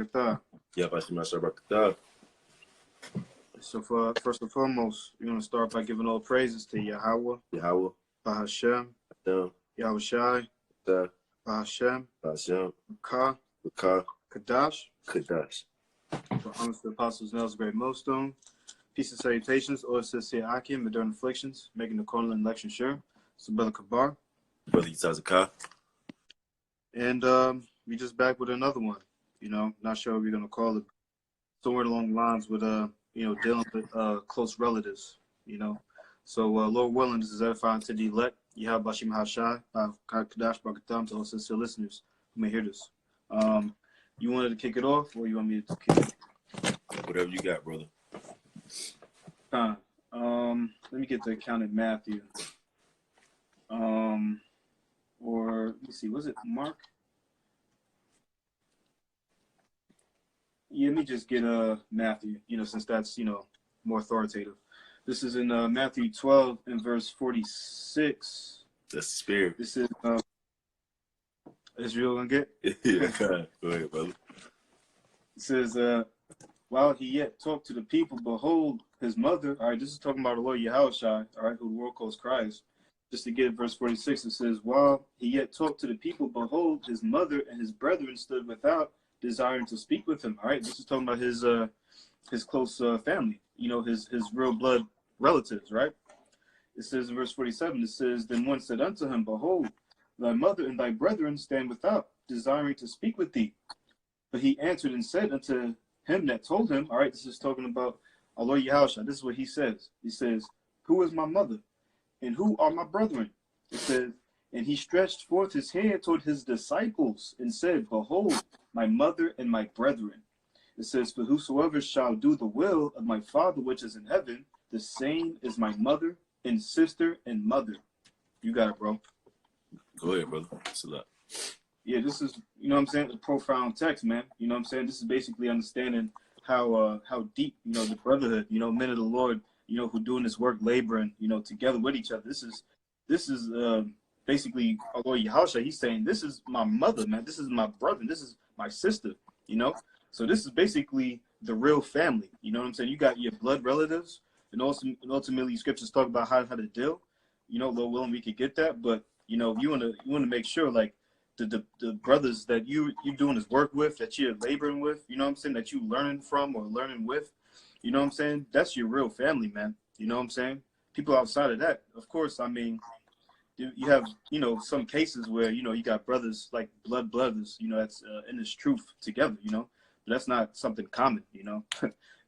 Thought. Yep, I see my Shabbat. So first and foremost, we're going to start by giving all praises to Yahweh, Yahweh, Bahashem, Adam, Yahweh Shai, Da, Bahashem, Hashem, Ka, Ka, Kadash. Kadash. For honors to the apostles, Nels, great millstone. Peace and salutations, all sincere Akim, and during afflictions, making the corner election sure. So Brother Kabar. Brother Yitazaka. And we just back with another one. Not sure what we're going to call it. Somewhere along the lines with dealing with close relatives, So Lord willing, this is edifying to the elect. Yahweh Bashim Hashai, Kadash Barakatam, to all sincere listeners who may hear this. You wanted to kick it off, or you want me to kick it? Whatever you got, brother. Let me get the account in Matthew. Or let me see, was it Mark? Yeah, let me just get Matthew, since that's, more authoritative. This is in Matthew 12 and verse 46. That's the spirit. This is Israel gonna get? Yeah, go ahead, brother. It says, while he yet talked to the people, behold, his mother. All right, this is talking about the Lord Yahushua, all right, who the world calls Christ. Just to get verse 46, it says, while he yet talked to the people, behold, his mother and his brethren stood without, desiring to speak with him. All right, this is talking about his close family, his real blood relatives, right? It says in verse 47, it says, then one said unto him, behold, thy mother and thy brethren stand without, desiring to speak with thee. But he answered and said unto him that told him, all right, this is talking about our Lord Yahushua. This is what he says. He says, who is my mother? And who are my brethren? It says, and he stretched forth his hand toward his disciples and said, behold, my mother and my brethren. It says, for whosoever shall do the will of my Father which is in heaven, the same is my mother and sister and mother. You got it, bro. Go ahead, brother. It's a lot. Yeah, this is, a profound text, man. This is basically understanding how deep, the brotherhood, men of the Lord, who doing this work, laboring, together with each other. This is basically our Lord Yahushua. He's saying, this is my mother, man. This is my brother. This is my sister, So this is basically the real family. You know what I'm saying? You got your blood relatives, and also ultimately scriptures talk about how to deal. Lord willing, we could get that. But you want to make sure, like, the brothers that you're doing this work with, that you're laboring with, that you learning from or learning with, that's your real family, man. People outside of that, of course, you have, some cases where, you got brothers, like blood brothers, that's in this truth together, but that's not something common,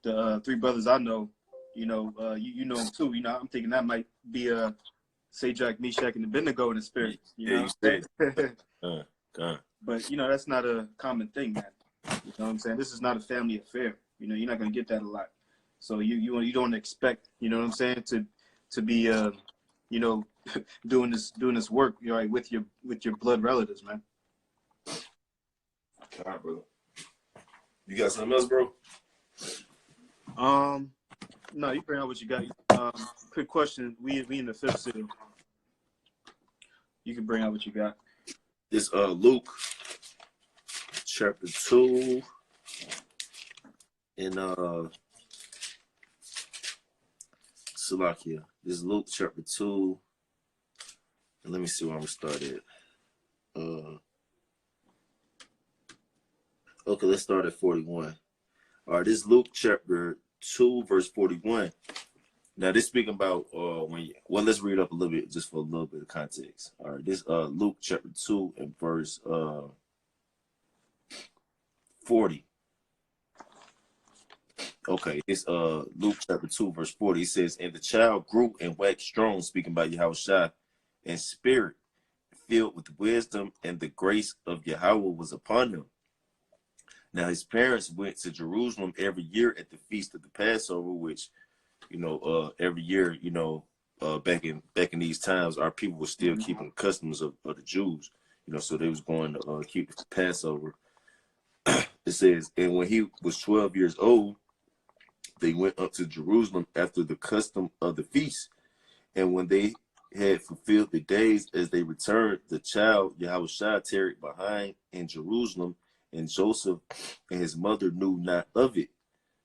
The three brothers I know, you know them too, I'm thinking that might be Sajak, Meshach, and Abednego in the spirit, you said. But that's not a common thing, man. You know what I'm saying? This is not a family affair. You're not gonna get that a lot. So you don't expect, to be doing this work, right, with your blood relatives, man. God, brother. You got something else, bro? No, you bring out what you got. Quick question. We in the fifth seal. You can bring out what you got. It's Luke chapter 2 in Salakia. This is Luke chapter 2. And let me see where I'm gonna start at. Okay, let's start at 41. All right, this is Luke chapter 2, verse 41. Now, this speaking about let's read up a little bit just for a little bit of context. All right, this Luke chapter 2 and verse 40. Okay, it's Luke chapter 2, verse 40. It says, and the child grew and waxed strong, speaking about Yahushua, and spirit filled with wisdom, and the grace of Yahweh was upon him. Now his parents went to Jerusalem every year at the feast of the Passover, which, every year, back in these times, our people were still keeping the customs of the Jews, so they was going to keep the Passover. It says, and when he was 12 years old, they went up to Jerusalem after the custom of the feast. And when they had fulfilled the days as they returned, the child Yahushua tarried behind in Jerusalem, and Joseph and his mother knew not of it.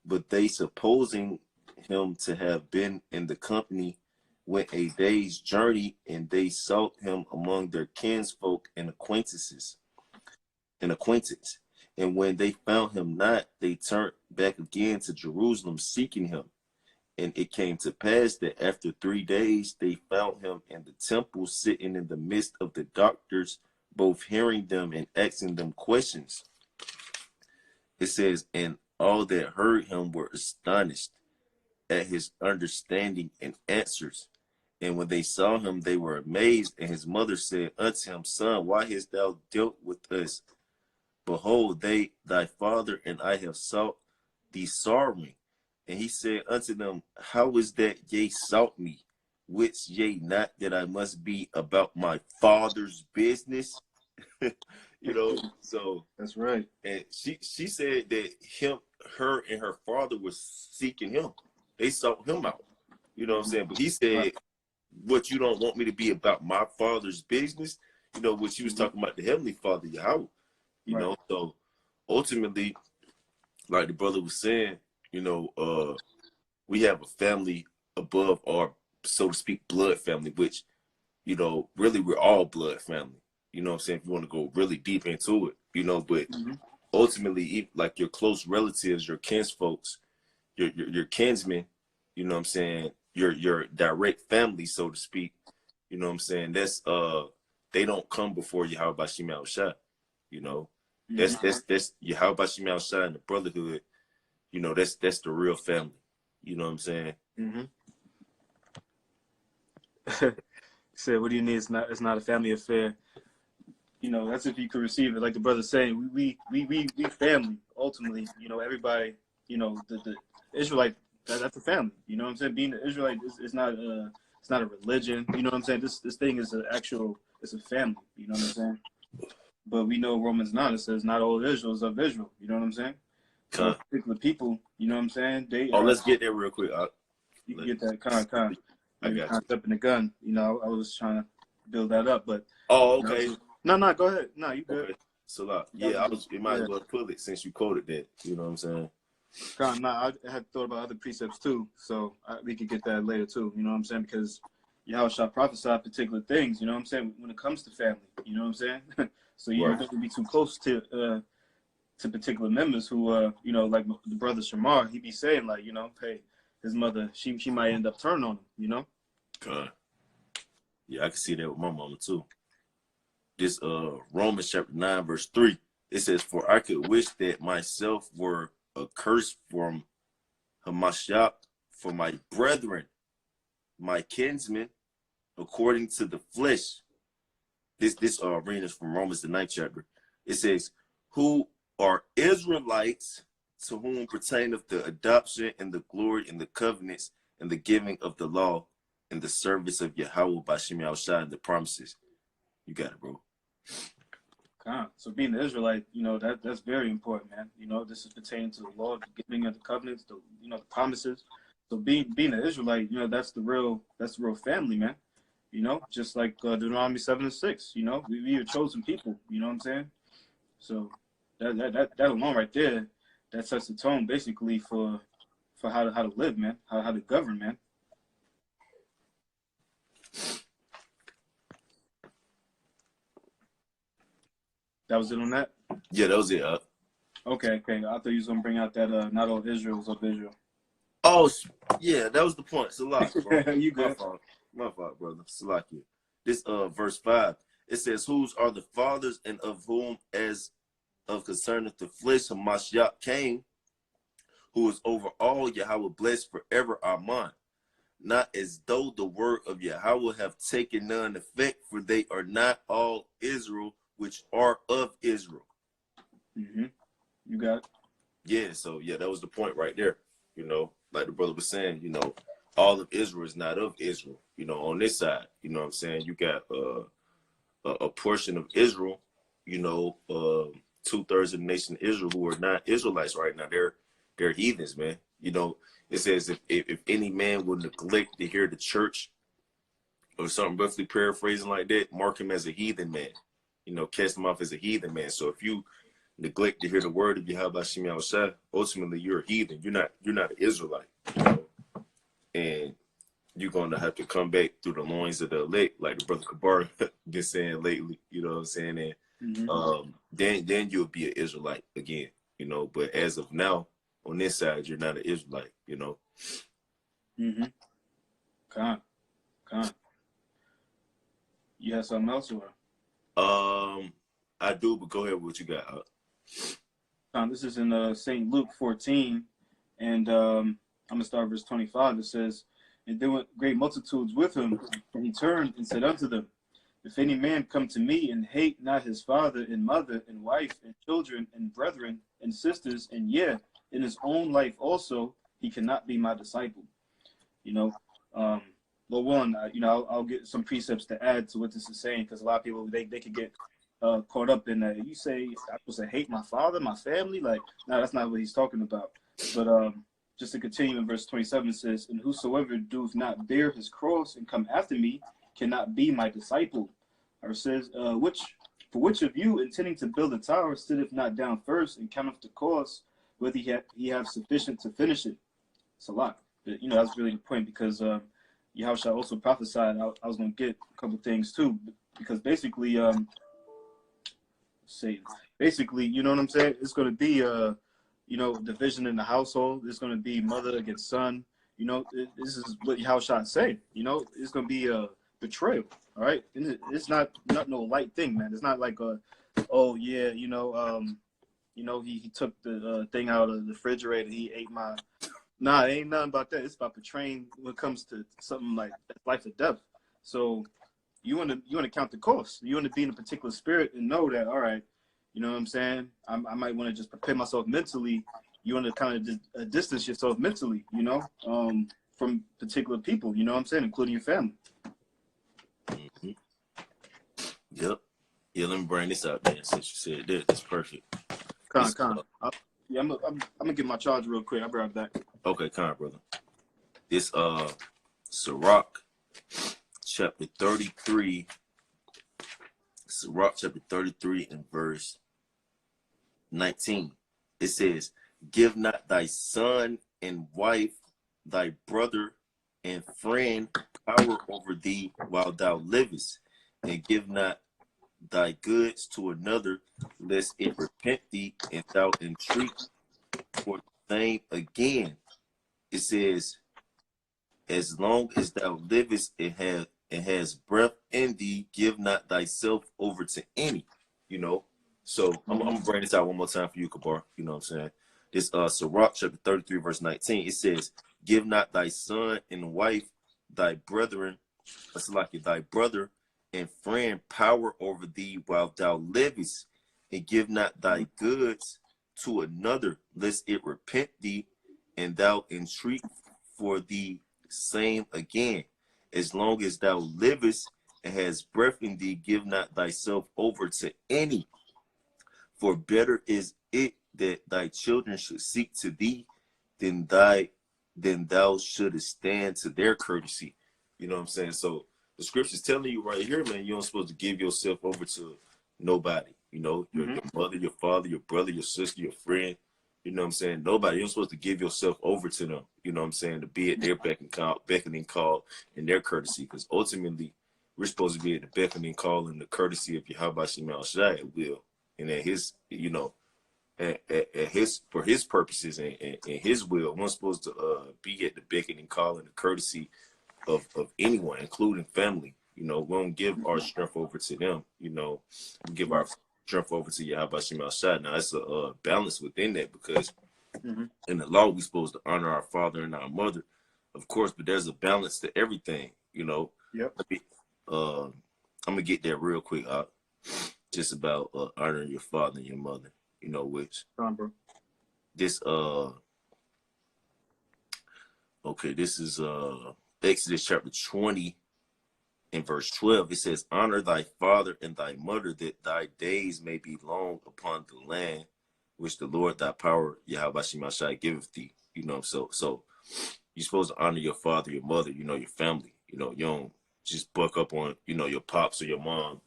But they, supposing him to have been in the company, went a day's journey, and they sought him among their kinsfolk and acquaintance. And when they found him not, they turned back again to Jerusalem, seeking him. And it came to pass that after 3 days they found him in the temple, sitting in the midst of the doctors, both hearing them and asking them questions. It says, and all that heard him were astonished at his understanding and answers. And when they saw him, they were amazed. And his mother said unto him, Son, why hast thou dealt with us? Behold, thy father and I have sought thee sorrowing. And he said unto them, How is that ye sought me? Which ye not that I must be about my father's business? So that's right. And she said that her and her father was seeking him. They sought him out. You know what I'm saying? But he said, what, you don't want me to be about my father's business? What she was talking about, the Heavenly Father, Yahweh. So ultimately, like the brother was saying, we have a family above our, so to speak, blood family, which, really we're all blood family. You know what I'm saying? If you want to go really deep into it, but ultimately, like your close relatives, your kinsfolks, your kinsmen, you know what I'm saying? Your direct family, so to speak, you know what I'm saying? That's they don't come before Yahweh Bashim Al-Shah, That's Yahweh Bashim Al-Shah and the brotherhood, that's the real family. You know what I'm saying? Said, what do you need? It's not a family affair. That's if you could receive it. Like the brother's saying, we family ultimately. Everybody. The Israelite. That's a family. You know what I'm saying? Being an Israelite is not it's not a religion. You know what I'm saying? This thing is it's a family. You know what I'm saying? But we know Romans 9, it says not all Israel is of Israel. You know what I'm saying? So particular people, you know what I'm saying? Let's get there real quick. You can get that con. I got stepping the gun. I was trying to build that up, but okay. No, go ahead. No, you good. Okay. So you might as well pull it since you quoted that. You know what I'm saying? I had thought about other precepts too, so we could get that later too. You know what I'm saying? Because Yahweh shall prophesy particular things. You know what I'm saying? When it comes to family, you know what I'm saying? So you don't have to be too close to particular members who, like the brother Shamar, he be saying like, hey, his mother, she might end up turning on him. Yeah, I can see that with my mama too. This Romans chapter 9 verse 3, it says, For I could wish that myself were accursed from Hamashiach for my brethren, my kinsmen, according to the flesh. This reading is from Romans the 9th chapter. It says, who are Israelites, to whom pertaineth the adoption and the glory and the covenants and the giving of the law and the service of Yahweh by Shem Yahushua and the promises. You got it, bro. So being an Israelite, that's very important, man. This is pertaining to the law, the giving of the covenants, the promises. So being an Israelite, that's the real family, man. Just like Deuteronomy 7:6. We are chosen people. You know what I'm saying? So that alone right there, that sets the tone basically for how to live, man. How to govern, man. That was it on that? Yeah, that was it. Okay. I thought you was gonna bring out that not all Israel is of Israel. Oh, yeah, that was the point. Salak, bro. You good? My fault, brother. Salakia. This verse 5, it says, whose are the fathers, and of whom as of concerneth the flesh Hamashiach came, who is over all, Yahweh blessed forever. Amen. Not as though the word of Yahweh have taken none effect, for they are not all Israel which are of Israel. You got it. Yeah, so that was the point right there. Like the brother was saying, all of Israel is not of Israel. On this side, you know what I'm saying? You got a portion of Israel, 2/3 of the nation of Israel who are not Israelites right now. They're heathens, man. It says if any man will neglect to hear the church or something, roughly paraphrasing like that, mark him as a heathen man. Cast him off as a heathen man. So if you neglect to hear the word of Yahweh Shem Yahushua, ultimately you're a heathen. You're not an Israelite, you know? And you're gonna have to come back through the loins of the elect, like the brother Kabar been saying lately, you know what I'm saying? And then you'll be an Israelite again, you know. But as of now, on this side, you're not an Israelite, you know. Con. You have something else, or? I do, but go ahead with what you got. This is in St. Luke 14, and I'm gonna start verse 25. It says, "And there went great multitudes with him, and he turned and said unto them, If any man come to me and hate not his father and mother and wife and children and brethren and sisters, and yea, in his own life also, he cannot be my disciple." You know, well, one, I'll get some precepts to add to what this is saying, because a lot of people they could get caught up in that. You say I'm supposed to hate my father, my family, like no, that's not what he's talking about. But just to continue in verse 27, it says, "And whosoever doeth not bear his cross and come after me cannot be my disciple." Or it says, which of you intending to build a tower sitteth not down first and counteth the cost, whether he have sufficient to finish it? It's a lot. But, that's really the point, because Yahushua also prophesied. I was going to get a couple things too, because basically, you know what I'm saying? It's going to be, division in the household. It's going to be mother against son. This is what Yahushua said. It's going to be a betrayal. All right, and it's not no light thing, man. It's not like he took the thing out of the refrigerator. He ate my. Nah, it ain't nothing about that. It's about betraying when it comes to something like life or death. So you want to count the cost. You want to be in a particular spirit and know that, all right, you know what I'm saying? I might want to just prepare myself mentally. You want to kind of distance yourself mentally, from particular people. You know what I'm saying, including your family. Yep. Yeah, let me bring this out there since you said that. That's perfect. I'm gonna get my charge real quick. I'll be right back. Okay, brother. This Sirach chapter 33. Sirach chapter 33 and verse 19. It says, "Give not thy son and wife, thy brother and friend power over thee while thou livest, and give not thy goods to another, lest it repent thee, and thou entreat for the same again." It says, "As long as thou livest and has breath in thee, give not thyself over to any." So I'm gonna bring this out one more time for you, Kabar. You know what I'm saying? This Sirach chapter 33 verse 19. It says, "Give not thy son and wife, thy brethren, thy brother and friend power over thee while thou livest, and give not thy goods to another, lest it repent thee, and thou entreat for the same again. As long as thou livest and has breath in thee, give not thyself over to any. For better is it that thy children should seek to thee than thou shouldest stand to their courtesy." You know what I'm saying? So the scripture's telling you right here, man, you don't supposed to give yourself over to nobody. Your mother, your father, your brother, your sister, your friend. You know what I'm saying? Nobody. You're supposed to give yourself over to them. You know what I'm saying? To be at their beckoning call and their courtesy. Because ultimately, we're supposed to be at the beckoning call and the courtesy of Yahweh Shem Yahushua at will. And at his, for his purposes and his will, we're supposed to be at the beckoning call and the courtesy of anyone, including family. We don't give our strength over to them. We give our strength over to Yahweh Shem Yahushua. Now, it's a balance within that, because in the law, we're supposed to honor our father and our mother, of course, but there's a balance to everything, Yep. I'm going to get that real quick, just about honoring your father and your mother, which this, this is Exodus chapter 20 and verse 12. It says, "Honor thy father and thy mother, that thy days may be long upon the land which the Lord thy power, Yahweh Shem Yahushua, giveth thee." So you're supposed to honor your father, your mother, your family. You don't just buck up on, your pops or your mom.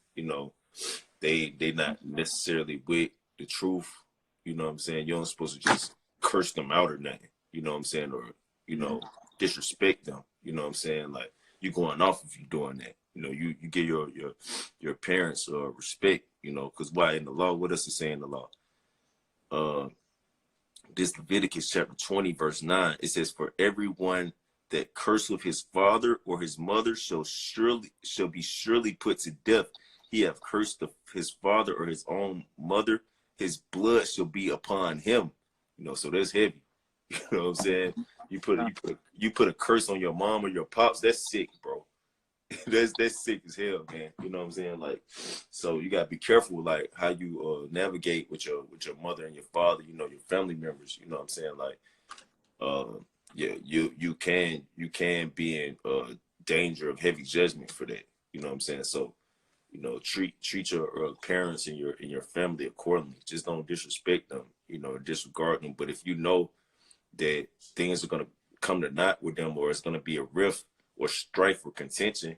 They not necessarily with, the truth. You know what I'm saying? You don't supposed to just curse them out or nothing. You know what I'm saying? Or, you know, disrespect them. You know what I'm saying? Like, you going off if you doing that. You know, you give your parents respect, you know, because why in the law, what does it say in the law? This Leviticus chapter 20, verse 9, it says, for everyone that curseth his father or his mother shall be surely put to death. He have cursed his father or his own mother, his blood shall be upon him. You know, so that's heavy. You know what I'm saying? You put a curse on your mom or your pops, that's sick, bro. that's sick as hell, man. You know what I'm saying? Like, so you gotta be careful, like how you navigate with your mother and your father. You know, your family members. You know what I'm saying? Like, yeah, you can be in danger of heavy judgment for that. You know what I'm saying? So, you know, treat your parents and your family accordingly. Just don't disrespect them. You know, disregard them. But if you know that things are gonna come to naught with them, or it's gonna be a rift or strife or contention,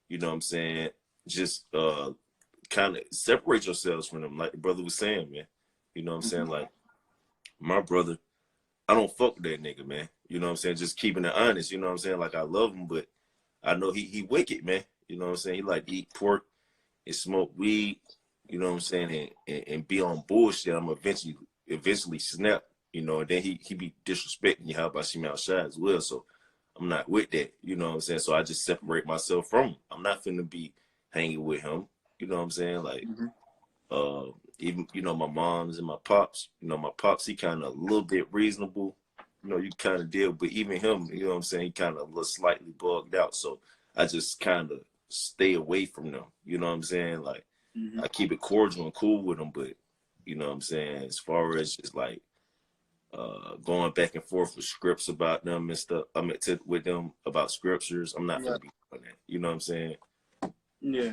you know what I'm saying? Just kind of separate yourselves from them, like the brother was saying, man. You know what I'm saying? Like, my brother, I don't fuck with that nigga, man. You know what I'm saying? Just keeping it honest, you know what I'm saying? Like, I love him, but I know he wicked, man. You know what I'm saying? He like to eat pork and smoke weed, you know what I'm saying, and be on bullshit. I'm eventually snap, you know, and then he be disrespecting you. How about she outside as well? So I'm not with that, you know what I'm saying? So I just separate myself from him. I'm not finna be hanging with him, you know what I'm saying? Like, even, you know, my moms and my pops, you know, my pops, he kind of a little bit reasonable, you know, you kind of deal, but even him, you know what I'm saying, he kind of a little slightly bugged out. So I just kind of stay away from them, you know what I'm saying? Like, I keep it cordial and cool with them, but, you know what I'm saying, as far as just like, going back and forth with scripts about them and stuff. With them about scriptures. I'm not gonna be doing that. You know what I'm saying? Yeah,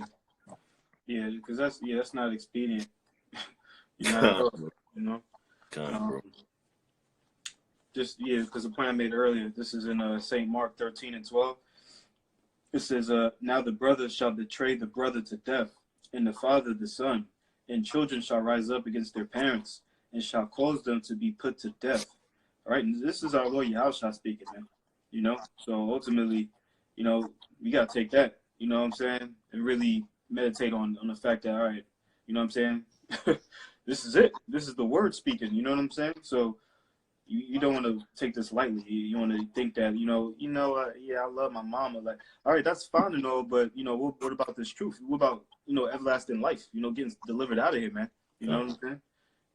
yeah, because that's not expedient. You know, you know. Bro. Just because the point I made earlier. This is in St. Mark 13:12. It says, "Now the brother shall betray the brother to death, and the father the son, and children shall rise up against their parents, and shall cause them to be put to death." All right, and this is our Lord Yahushua speaking, man. You know, so ultimately, you know, we gotta take that, you know what I'm saying, and really meditate on the fact that, all right, you know what I'm saying, this is it. This is the word speaking. You know what I'm saying? So you don't want to take this lightly. You want to think that, yeah, I love my mama. Like, all right, that's fine and all, but, you know, what about this truth? What about, you know, everlasting life? You know, getting delivered out of here, man. You know what I'm saying?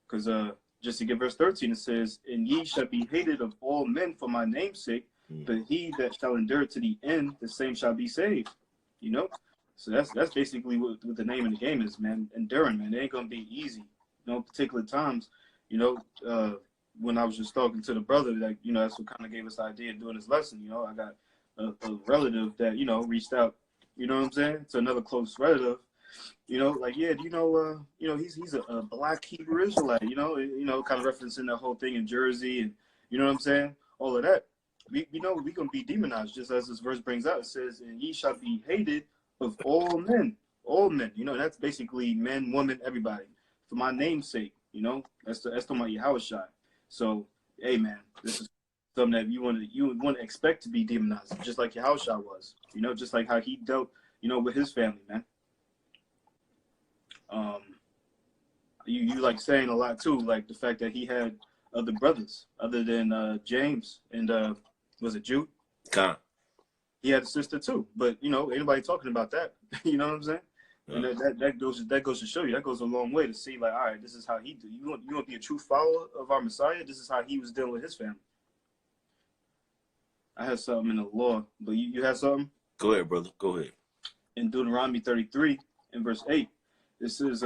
Because just to get verse 13, it says, "And ye shall be hated of all men for my name's sake, but he that shall endure to the end, the same shall be saved." You know? So that's basically what the name of the game is, man. Enduring, man. It ain't going to be easy. You know, particular times, you know, when I was just talking to the brother, like, you know, that's what kind of gave us the idea of doing this lesson. You know, I got a relative that, you know, reached out, you know what I'm saying, to another close relative, you know, like, yeah, you know, he's a black Hebrew Israelite, you know, kind of referencing that whole thing in Jersey, and you know what I'm saying, all of that. We know we gonna be demonized, just as this verse brings out. It says, "And ye shall be hated of all men." All men, you know, that's basically men, women, everybody, for my name's sake. You know, that's talking about Yahushua. So, hey, man, this is something that you want to expect to be demonized, just like Yahushua was. You know, just like how he dealt, you know, with his family, man. You like saying a lot too, like the fact that he had other brothers other than James and was it Jude? Con. He had a sister too, but you know, anybody talking about that? You know what I'm saying? And that goes to show you, that goes a long way to see, like, all right, this is how he do. You want to be a true follower of our Messiah? This is how he was dealing with his family. I had something in the law, but you had something? Go ahead, brother. Go ahead. In Deuteronomy 33, in verse 8, this is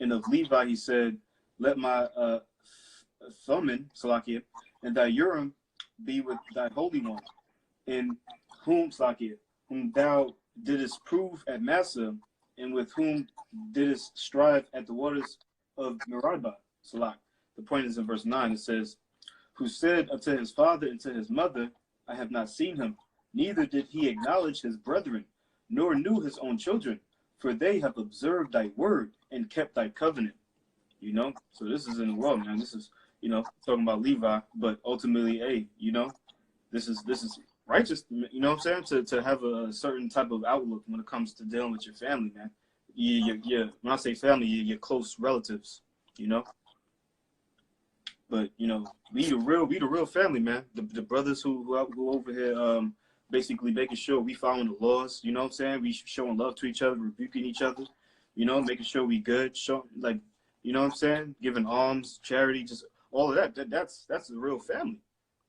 and of Levi he said, "Let my Thummim, Salakia, and thy Urim be with thy holy one, in whom, Salakia, whom thou didst prove at Massa, and with whom didst strive at the waters of Meribah." Salak. The point is in verse 9, it says, "Who said unto his father and to his mother, I have not seen him, neither did he acknowledge his brethren, nor knew his own children, for they have observed thy word and kept thy covenant." you know. So this is in the world, man. This is, you know, talking about Levi, but ultimately, hey, you know, this is righteous, you know what I'm saying? To have a certain type of outlook when it comes to dealing with your family, man. When I say family, your close relatives, you know. But you know, we the real family, man. The brothers who over here, basically making sure we following the laws. You know what I'm saying? We showing love to each other, rebuking each other. You know, making sure we good. Show like, you know what I'm saying? Giving alms, charity, just all of that. That's the real family.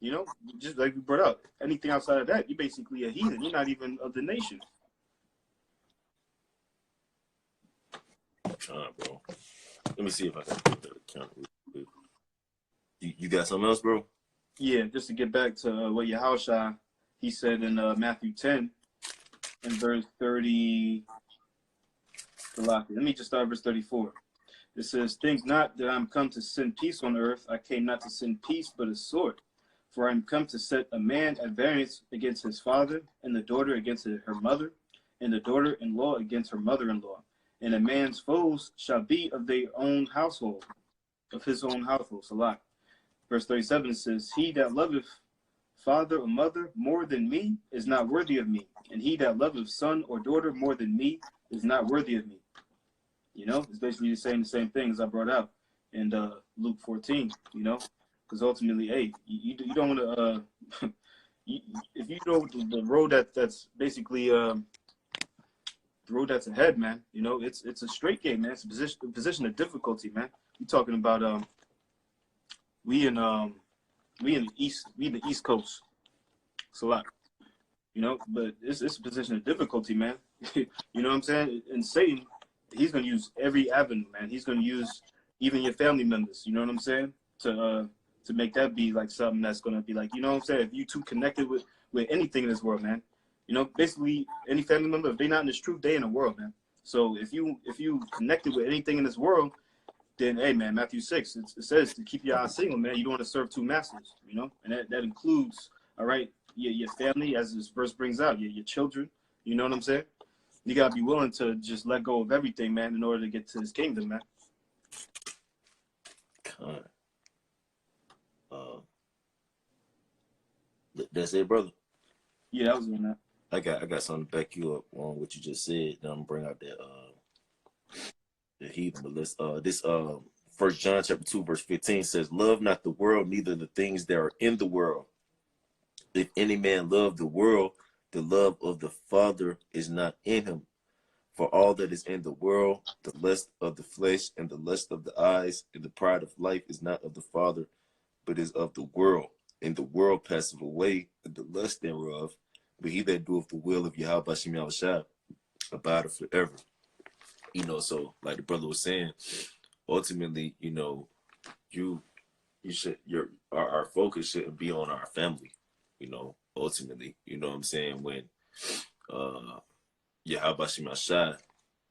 You know, just like we brought up. Anything outside of that, you're basically a heathen. You're not even of the nation. Bro. Let me see if I can put that account. You got something else, bro? Yeah, just to get back to what Yahushua, he said in Matthew 10 in verse 30. Let me just start verse 34. It says, "Think not that I am come to send peace on earth. I came not to send peace, but a sword. For I am come to set a man at variance against his father, and the daughter against her mother, and the daughter-in-law against her mother-in-law. And a man's foes shall be of their own household, of his own household." Salah. Verse 37, it says, "He that loveth father or mother more than me is not worthy of me. And he that loveth son or daughter more than me is not worthy of me." You know, it's basically saying the same thing as I brought out in Luke 14, you know, because ultimately, hey, you don't want to, if you know the road that's basically the road that's ahead, man, you know, it's a straight game, man. It's a position of difficulty, man. You're talking about we in the East Coast. It's a lot, you know, but it's a position of difficulty, man. You know what I'm saying? And Satan, he's gonna use every avenue, man. He's gonna use even your family members. You know what I'm saying? To make that be like something that's gonna be like, you know what I'm saying? If you too connected with anything in this world, man, you know, basically any family member, if they're not in this truth, they in the world, man. So if you connected with anything in this world, then hey, man, Matthew 6, it says to keep your eyes single, man. You don't want to serve two masters, you know, and that includes, all right, your family, as this verse brings out, your children. You know what I'm saying? You gotta be willing to just let go of everything, man, in order to get to his kingdom, man. That's it, brother. Yeah, that was on that. I got something to back you up on what you just said. Then I'm gonna bring out that the heathen. But let's this 1 John chapter 2 verse 15 says, "Love not the world, neither the things that are in the world. If any man love the world, the love of the Father is not in him. For all that is in the world, the lust of the flesh and the lust of the eyes and the pride of life is not of the Father, but is of the world. And the world passeth away, and the lust thereof. But he that doeth the will of Yahweh Bashem Yahushua abideth forever." You know, so like the brother was saying, ultimately, you know, you should our focus shouldn't be on our family. You know, ultimately, you know what I'm saying, when Yahweh Bashem Yahushua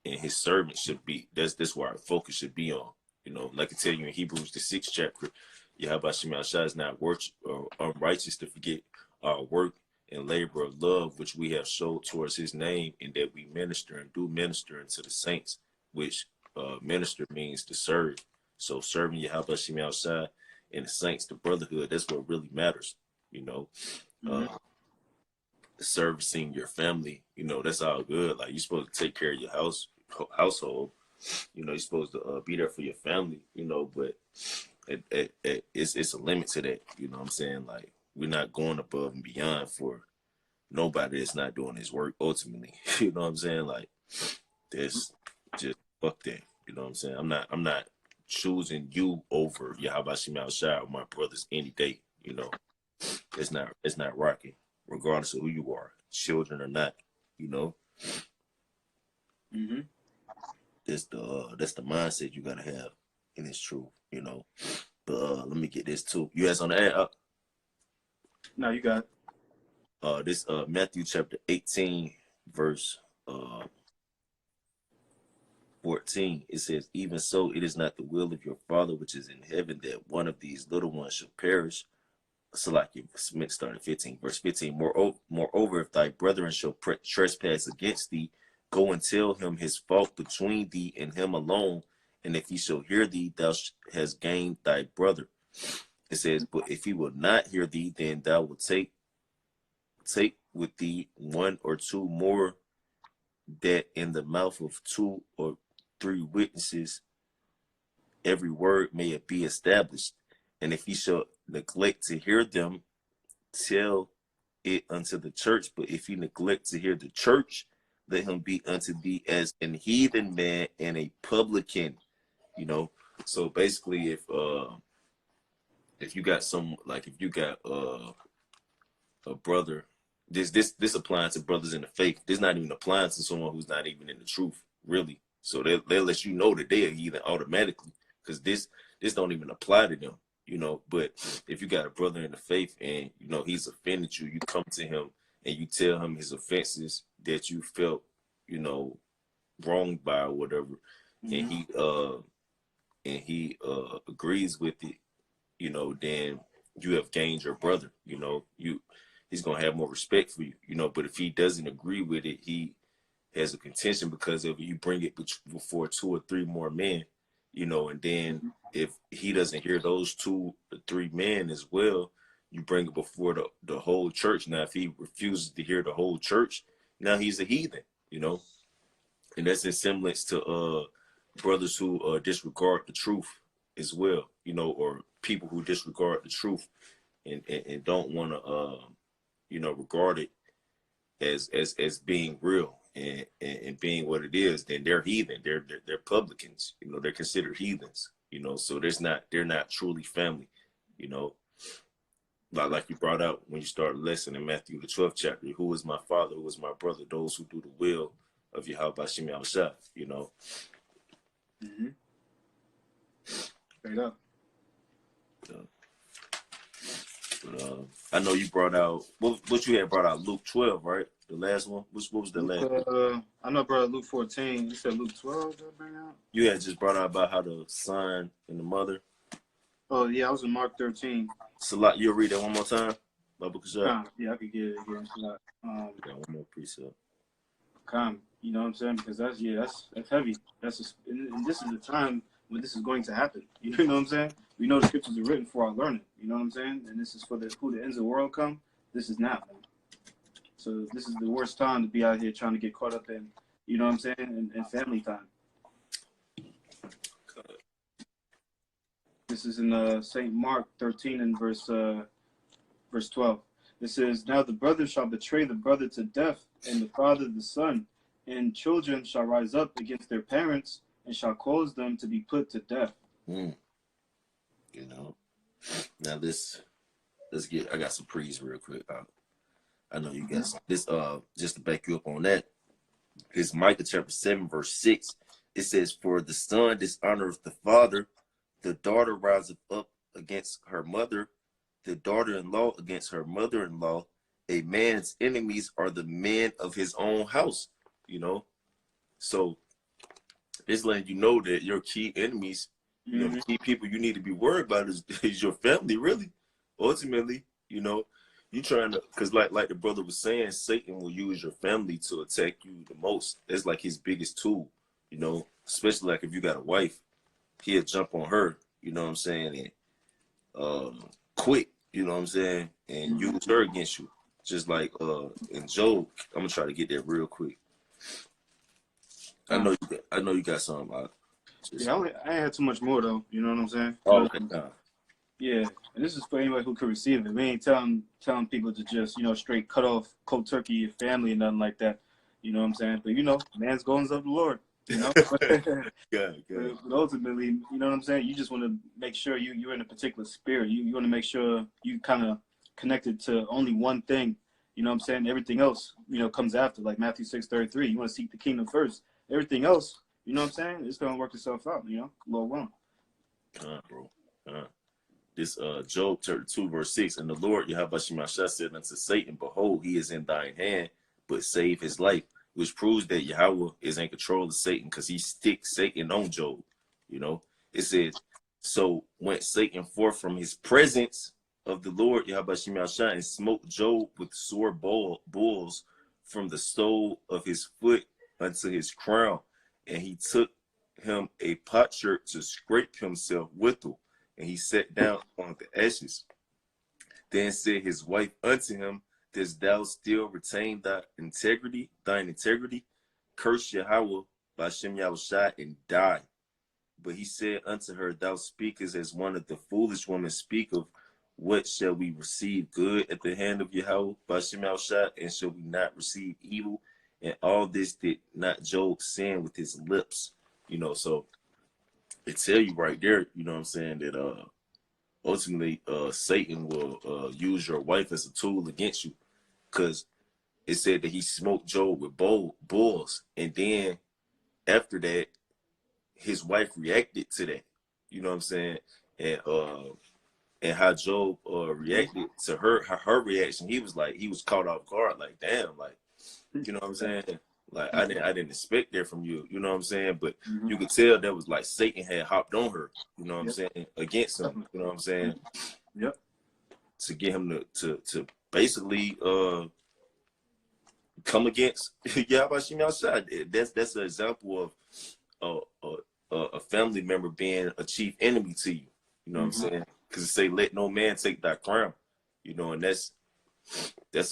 and his servants should be, that's where our focus should be on. You know, like I tell you in Hebrews the 6th chapter, Yahweh Bashem Yahushua is not works or unrighteous to forget our work and labor of love which we have showed towards his name, and that we minister and do minister unto the saints, which minister means to serve. So serving Yahweh Bashem Yahushua and the saints, the brotherhood, that's what really matters. You know, servicing your family, you know, that's all good. Like, you're supposed to take care of your household. You know, you're supposed to be there for your family. You know, but it's a limit to that. You know what I'm saying? Like, we're not going above and beyond for nobody that's not doing his work ultimately. You know what I'm saying? Like, that's just fuck that. You know what I'm saying? I'm not choosing you over Yahweh Shai or my brothers any day. You know, it's not rocking, regardless of who you are, children or not. You know, that's the mindset you gotta have, and it's true. You know, but let me get this too. You guys on the air? No, you got it. This Matthew chapter 18 verse 14, it says, "Even so, it is not the will of your Father which is in heaven that one of these little ones should perish." So like you started 15, verse 15. Moreover, if thy brethren shall trespass against thee, go and tell him his fault between thee and him alone. And if he shall hear thee, thou hast gained thy brother. It says, but if he will not hear thee, then thou will take with thee one or two more, that in the mouth of two or three witnesses every word may be established. And if he shall neglect to hear them, tell it unto the church. But if he neglect to hear the church, let him be unto thee as an heathen man and a publican. You know, so basically, if you got some, like if you got a brother, this applying to brothers in the faith. This not even applying to someone who's not even in the truth, really. So they'll let you know that they are heathen automatically, because this don't even apply to them, you know. But if you got a brother in the faith and you know he's offended you, you come to him and you tell him his offenses that you felt, you know, wronged by or whatever, and he agrees with it, you know, then you have gained your brother. You know, he's gonna have more respect for you, you know. But if he doesn't agree with it, he has a contention because of it. You bring it before two or three more men, you know, and then if he doesn't hear those two or three men as well, you bring it before the whole church. Now, if he refuses to hear the whole church, now he's a heathen, you know. And that's in semblance to brothers who disregard the truth as well, you know, or people who disregard the truth and don't want to you know, regard it as being real and being what it is. Then they're heathen. They're publicans, you know. They're considered heathens, you know. So they're not truly family, you know. Like you brought out when you started the lesson in Matthew the 12th chapter, who is my father, who is my brother? Those who do the will of Yahweh Bashim Yahushua, you know. Straight up. I know you brought out what you had brought out, Luke 12, right? The last one. What was the last one? I know I brought out Luke 14. You said Luke 12. Did I bring out? You had just brought out about how the son and the mother. Oh yeah, I was in Mark 13. Salat, you'll read that one more time. Yeah, I could get it again. Got one more precept. You know what I'm saying? Because that's heavy. And this is the time when this is going to happen. You know what I'm saying? We know the scriptures are written for our learning. You know what I'm saying? And this is for who the ends of the world come. This is now. So this is the worst time to be out here trying to get caught up in, you know what I'm saying, in family time. This is in St. Mark 13 and verse 12. It says, now the brother shall betray the brother to death, and the father the son, and children shall rise up against their parents and shall cause them to be put to death. You know, now let's get, I got some pre's real quick. I know you got this, just to back you up on that. It's Micah chapter 7, verse 6. It says, for the son dishonoreth the father, the daughter riseth up against her mother, the daughter-in-law against her mother-in-law. A man's enemies are the men of his own house, you know. So it's letting you know that your key enemies, you know, the key people you need to be worried about is your family, really. Ultimately, you know, you trying to, because like the brother was saying, Satan will use your family to attack you the most. That's like his biggest tool, you know, especially like if you got a wife, he'll jump on her, you know what I'm saying, and quick, you know what I'm saying, and use her against you. Just like in Job, I'm gonna try to get that real quick. I know you got something. I ain't had too much more though. You know what I'm saying? Oh, okay. Yeah, and this is for anybody who could receive it. We ain't telling people to just, you know, straight cut off cold turkey your family and nothing like that. You know what I'm saying? But you know, man's goings of the Lord. You know. Good. But ultimately, you know what I'm saying? You just want to make sure you're in a particular spirit. You want to make sure you kind of connected to only one thing. You know what I'm saying? Everything else, you know, comes after. Like Matthew 6:33. You want to seek the kingdom first. Everything else, you know what I'm saying? It's gonna work itself out. You know, Lord willing. Bro. This Job 32 verse 6, and the Lord Yahweh Shemashah said unto Satan, behold, he is in thine hand, but save his life, which proves that Yahweh is in control of Satan, because he sticks Satan on Job. You know, it says, so went Satan forth from his presence of the Lord Yahweh Shemashah and smote Job with sore bulls from the sole of his foot unto his crown, and he took him a potsherd to scrape himself withal, and he sat down on the ashes. Then said his wife unto him, Dost thou still retain thine integrity? Curse Yahweh by Shem Yahushai and die. But he said unto her, Thou speakest as one of the foolish women speak of. What shall we receive good at the hand of Yahweh by Shem Yahushai, and shall we not receive evil? And all this did not Job sin with his lips. So it tell you right there, you know what I'm saying, that ultimately Satan will use your wife as a tool against you. Because it said that he smoked Job with bulls, and then after that, his wife reacted to that. You know what I'm saying? And how Job reacted to her reaction, he was caught off guard, like, damn, like, you know what I'm saying? Like, I didn't expect that from you, you know what I'm saying? But you could tell that was like Satan had hopped on her, you know what I'm saying, against him, you know what I'm saying? Yep. To get him to basically come against Yahweh outside. That's an example of a family member being a chief enemy to you. You know what I'm saying? Because it say, "Let no man take thy crown." And that's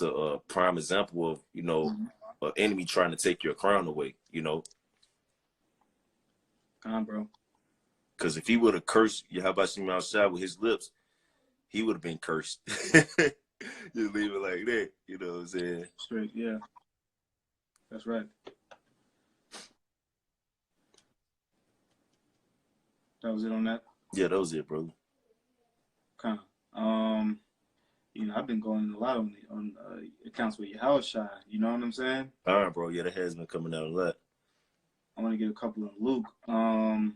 a prime example of an enemy trying to take your crown away. Bro. Because if he would have cursed Yahweh outside with his lips, he would have been cursed. Just leave it like that. You know what I'm saying? Straight, yeah. That's right. That was it on that? Yeah, that was it, brother. Kind of. I've been going a lot on accounts with Yahushua. You know what I'm saying? All right, bro. Yeah, that has been coming out a lot. I want to get a couple in Luke. Kind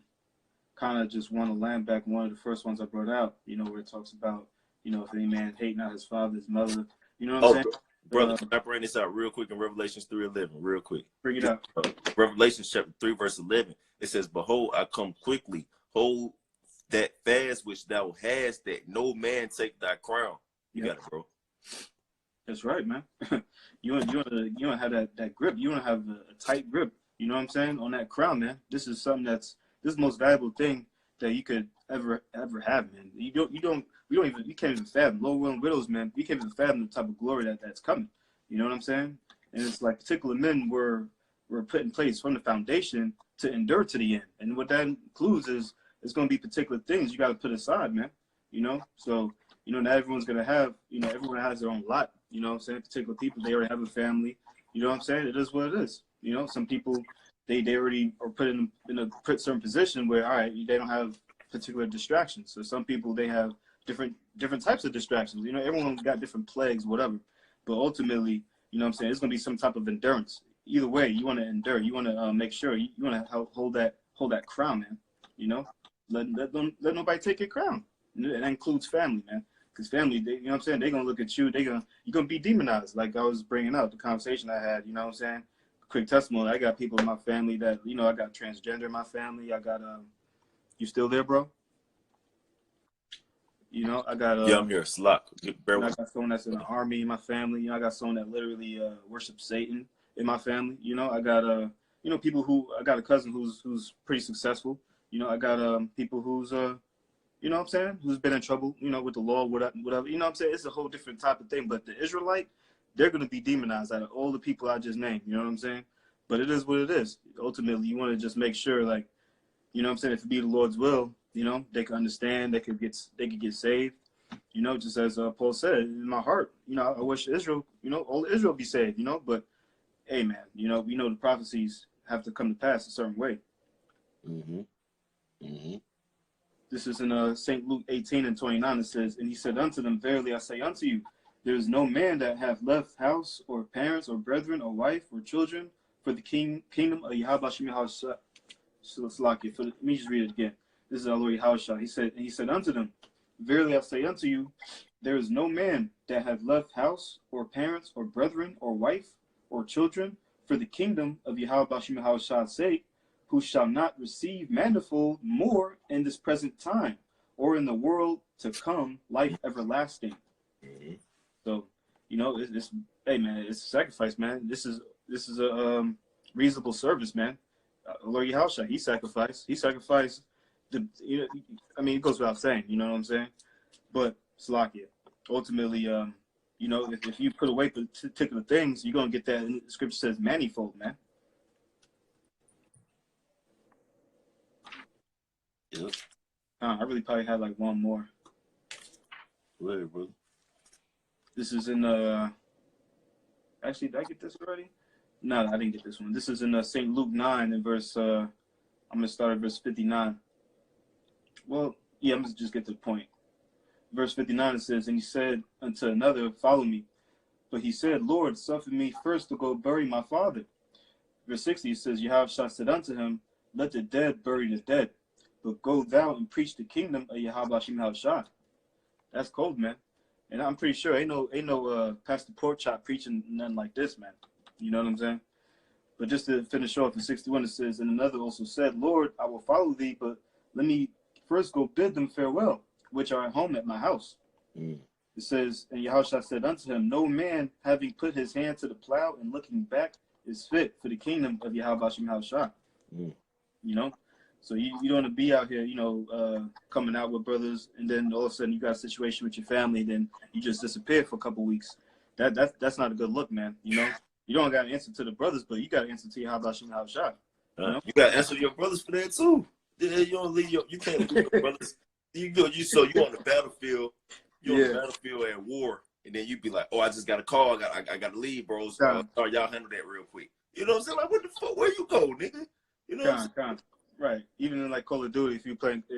of just want to land back one of the first ones I brought out, where it talks about, if any man hate not his father, his mother. You know what I'm saying? Brother, can I bring this out real quick in Revelations 3:11, real quick? Bring it out. Revelations chapter 3, verse 11. It says, Behold, I come quickly. Hold that fast which thou hast, that no man take thy crown. You got it, bro. That's right, man. you want to have that grip. You want to have a tight grip. You know what I'm saying? On that crown, man. This is something this is the most valuable thing that you could ever have, man. You can't even fathom. Low will and widows, man. You can't even fathom the type of glory that's coming. You know what I'm saying? And it's like particular men were put in place from the foundation to endure to the end. And what that includes is it's going to be particular things you got to put aside, man. So not everyone's going to have, everyone has their own lot. You know what I'm saying? Particular people, they already have a family. You know what I'm saying? It is what it is. Some people, they already are put in a certain position where, all right, they don't have particular distractions. So some people, they have different types of distractions. Everyone's got different plagues, whatever. But ultimately, you know what I'm saying, it's going to be some type of endurance. Either way, you want to endure. You want to make sure you want to hold that crown, man. Let nobody take your crown. And that includes family, man. Because family, you know what I'm saying, they're going to look at you. You're going to be demonized. Like I was bringing up the conversation I had, you know what I'm saying? Quick testimony. I got people in my family that, I got transgender in my family. I got, you still there, bro? I got yeah, I'm here. Slop. I got someone that's in the army in my family. I got someone that literally worships Satan in my family. I got people I got a cousin who's pretty successful. I got people who's you know what I'm saying, who's been in trouble, with the law, whatever. You know what I'm saying? It's a whole different type of thing. But the Israelite, they're gonna be demonized out of all the people I just named. You know what I'm saying? But it is what it is. Ultimately, you want to just make sure, like, you know what I'm saying, if it be the Lord's will, they can understand, they could get saved. Just as Paul said, in my heart, I wish Israel, all Israel be saved, but hey, man, we know the prophecies have to come to pass a certain way. This is in St. Luke 18:29. It says, And he said unto them, Verily I say unto you, there is no man that hath left house or parents or brethren or wife or children for the kingdom of Yahweh Shem Yahushua. Let me just read it again. This is our Lord Yahushua. He said unto them, Verily I say unto you, there is no man that hath left house or parents or brethren or wife or children for the kingdom of Yahweh Shem Yahushua's sake, who shall not receive manifold more in this present time, or in the world to come life everlasting. So, it's hey, man, it's a sacrifice, man. This is a reasonable service, man. Lord Yahushua, he sacrificed. He sacrificed the. You know, I mean, it goes without saying. You know what I'm saying? But Salakia, ultimately, you know, if you put away particular things, you're gonna get that. And the scripture says manifold, man. Yep. I really probably had like one more. Go ahead, brother. This is in actually, did I get this already? No, I didn't get this one. This is in St. Luke 9 and verse. I'm gonna start at verse 59. Well, yeah, I'm gonna just get to the point. Verse 59 it says, and he said unto another, follow me. But he said, Lord, suffer me first to go bury my father. Verse 60 it says, Yahushua said unto him, let the dead bury the dead, but go thou and preach the kingdom of Yahweh Shem Yahushua. That's cold, man. And I'm pretty sure ain't no Pastor Porkchop preaching nothing like this, man. You know what I'm saying? But just to finish off in 61, it says, and another also said, Lord, I will follow thee, but let me first go bid them farewell, which are at home at my house. Mm. It says, and Yahushua said unto him, no man having put his hand to the plow and looking back is fit for the kingdom of Yahweh Shem Yahushua. Mm. You know? So you don't want to be out here, you know, coming out with brothers, and then all of a sudden you got a situation with your family, then you just disappear for a couple of weeks. That's not a good look, man. You know, you don't got to answer to the brothers, but you got to answer to your Yahweh Shem Yahushua. You got to answer your brothers for that too. You don't leave you can't leave your brothers. You on the battlefield. You're on the battlefield at war, and then you be like, oh, I just got a call. I got to leave, bros. Y'all handle that real quick. You know what I'm saying? Like, what the fuck? Where you go, nigga? You know what I'm saying? Right. Even in like Call of Duty, if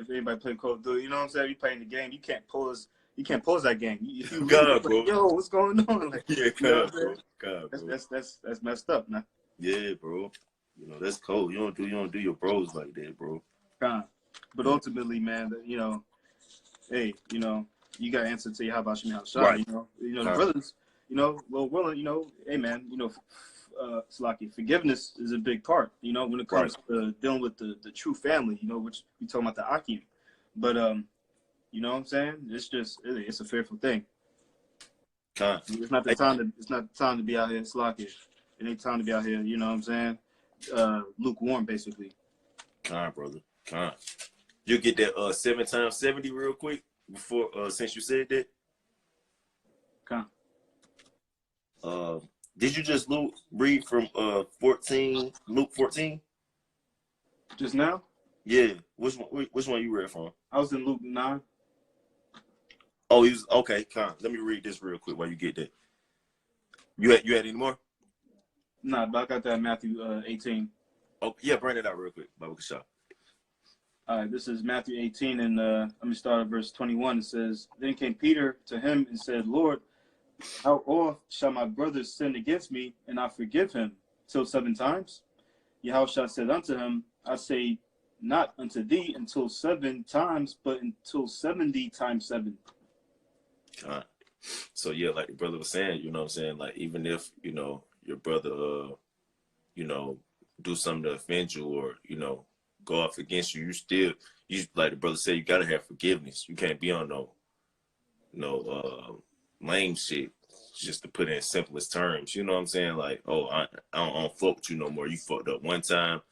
anybody playing Call of Duty, you know what I'm saying? You playing the game, you can't pause that game. If you God, bro. Yo, what's going on? Like, yeah, God, bro. God, bro. That's messed up, man. Yeah, bro. You know, that's cold. You don't do your bros like that, bro. But ultimately, man, you know, hey, you know, you got to answer to Yahweh Shem Yahushua. Right. You know, the brothers, you know, well, you know, hey, man, you know, Salaki, forgiveness is a big part, you know, when it comes to dealing with the true family, you know, which we talking about the Akim. But, you know what I'm saying? It's a fearful thing. It's not the time to be out here, Salaki. It ain't time to be out here, you know what I'm saying? Lukewarm, basically. Brother. You get that 7 times 70 real quick before since you said that. Did you just read from 14 Luke 14? Just now? Yeah. Which one you read from? I was in Luke 9. Oh, he was okay. Let me read this real quick while you get that. You had any more? Nah, but I got that Matthew 18. Oh yeah, bring it out real quick, Baba Kasha. All right, this is Matthew 18, and let me start at verse 21. It says, then came Peter to him and said, Lord, how oft shall my brother sin against me, and I forgive him? Till 7 times? Yahushua said unto him, I say not unto thee until 7 times, but until 70 times 7. So yeah, like the brother was saying, you know what I'm saying? Like, even if, you know, your brother, you know, do something to offend you or, you know, go off against you, you like the brother said, you gotta have forgiveness. You can't be on no lame shit, just to put it in simplest terms. You know what I'm saying? Like, oh, I don't fuck with you no more. You fucked up one time.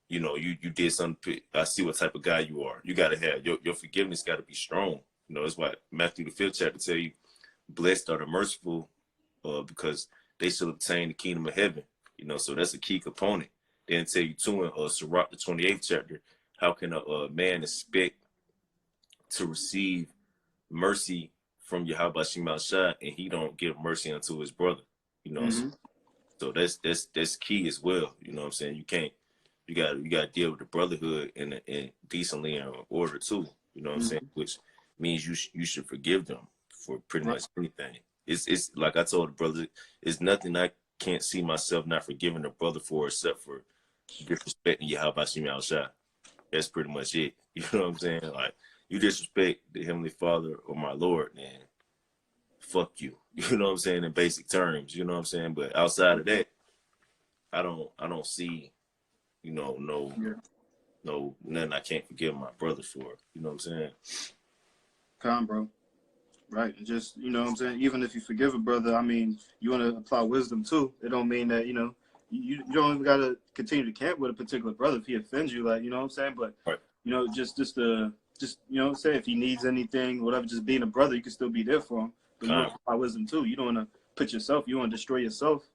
You know, you did something. I see what type of guy you are. You gotta have your forgiveness. Got to be strong. You know, that's why Matthew the 5th chapter tell you, blessed are the merciful, because they shall obtain the kingdom of heaven. You know, so that's a key component. Then tell you too in Sirach the 28th chapter, how can a man expect to receive mercy from Yahweh Shem Yahushua and he don't give mercy unto his brother? You know, so that's key as well. You know what I'm saying? You gotta deal with the brotherhood and decently in order too. You know what I'm saying? Which means you should forgive them for pretty much anything. It's like I told the brother, it's nothing I can't see myself not forgiving a brother for except for disrespecting Yahweh Shem Yahushua. That's pretty much it. You know what I'm saying? Like, you disrespect the Heavenly Father or my Lord, man, fuck you. You know what I'm saying? In basic terms, you know what I'm saying? But outside of that, I don't see, you know, nothing I can't forgive my brother for. You know what I'm saying? Bro. Right. And just, you know what I'm saying? Even if you forgive a brother, I mean, you want to apply wisdom too. It don't mean that, you know, you don't even gotta continue to camp with a particular brother if he offends you, like, you know what I'm saying? But Right. you know, just you know what I'm saying, if he needs anything, whatever, just being a brother, you can still be there for him. But you want to apply wisdom too. You don't want to put yourself, you want to destroy yourself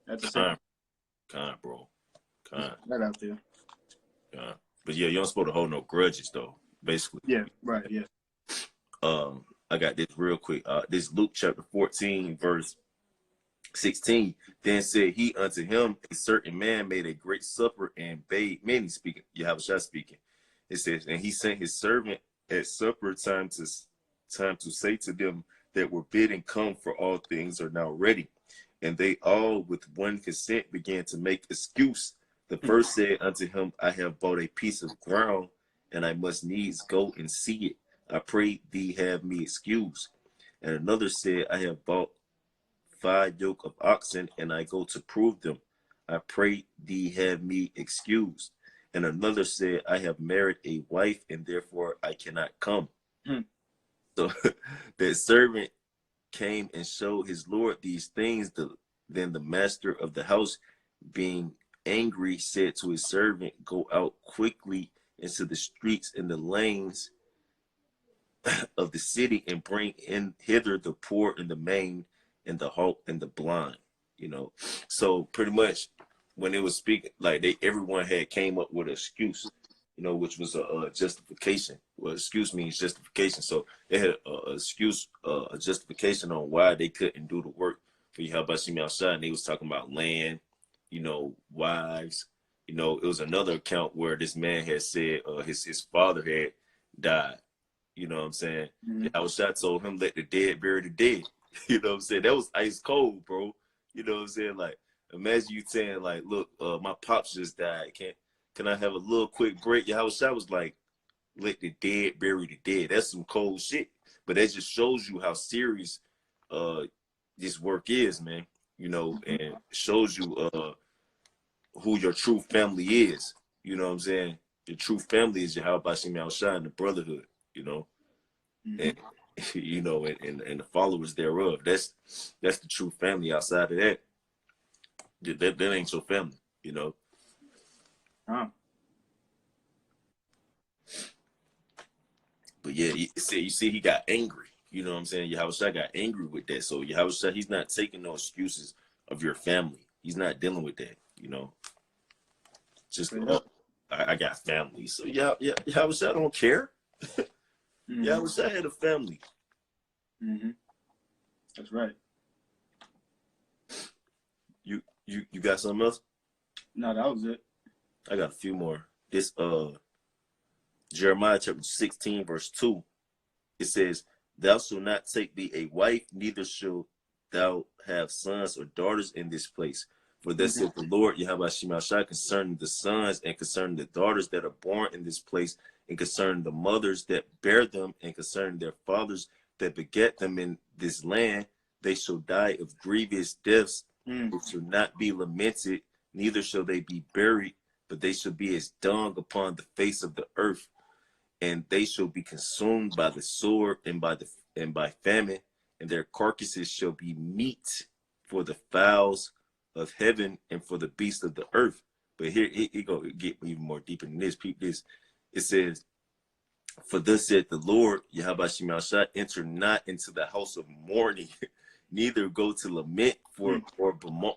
at the same Kind, bro. time. Kind. That out there. But yeah, you don't supposed to hold no grudges though, basically. Yeah, right, yeah. I got this real quick. This Luke chapter 14, verse 16. Then said he unto him, a certain man made a great supper and bade many, speaking. Yahushua speaking. It says, and he sent his servant at supper time to say to them that were bidden, come, for all things are now ready. And they all with one consent began to make excuse. The first said unto him, I have bought a piece of ground, and I must needs go and see it. I pray thee have me excused. And another said, I have bought 5 yoke of oxen, and I go to prove them. I pray thee have me excused. And another said, I have married a wife, and therefore I cannot come. So that servant came and showed his lord these things. Then the master of the house, being angry, said to his servant, go out quickly into the streets and the lanes of the city and bring in hither the poor and the maimed and the halt and the blind. You know, so pretty much when it was speaking, like everyone had came up with an excuse, you know, which was a justification. Well, excuse means justification. So they had a excuse, a justification on why they couldn't do the work for Yahabashim outside. And they was talking about land, you know, wives. You know, it was another account where this man had said his father had died. You know what I'm saying? Yahushua told him, let the dead bury the dead. You know what I'm saying? That was ice cold, bro. You know what I'm saying? Like, imagine you saying, like, look, my pops just died. Can I have a little quick break? Yahushua was like, let the dead bury the dead. That's some cold shit. But that just shows you how serious this work is, man. You know, and shows you who your true family is. You know what I'm saying? Your true family is Yahweh Bashim Yahushua and the brotherhood, you know. And you know, and the followers thereof. That's the true family. Outside of that, that ain't your family, you know. But yeah, you see, he got angry. You know what I'm saying? Yahushua got angry with that. So Yahushua, he's not taking no excuses of your family. He's not dealing with that, you know. Just I got family. So Yahushua don't care. Yahushua had a family. That's right. You got something else? No, that was it. I got a few more. This Jeremiah chapter 16, verse 2. It says, thou shalt not take thee a wife, neither shalt thou have sons or daughters in this place. For thus saith the Lord Yahweh Shemashai concerning the sons and concerning the daughters that are born in this place, and concerning the mothers that bear them, and concerning their fathers that beget them in this land, they shall die of grievous deaths, which shall not be lamented, neither shall they be buried, but they shall be as dung upon the face of the earth, and they shall be consumed by the sword and by famine, and their carcasses shall be meat for the fowls of heaven and for the beasts of the earth. But here it go get even more deeper than this. Peep this. It says, for thus said the Lord, Yahweh Shemashai, enter not into the house of mourning, neither go to lament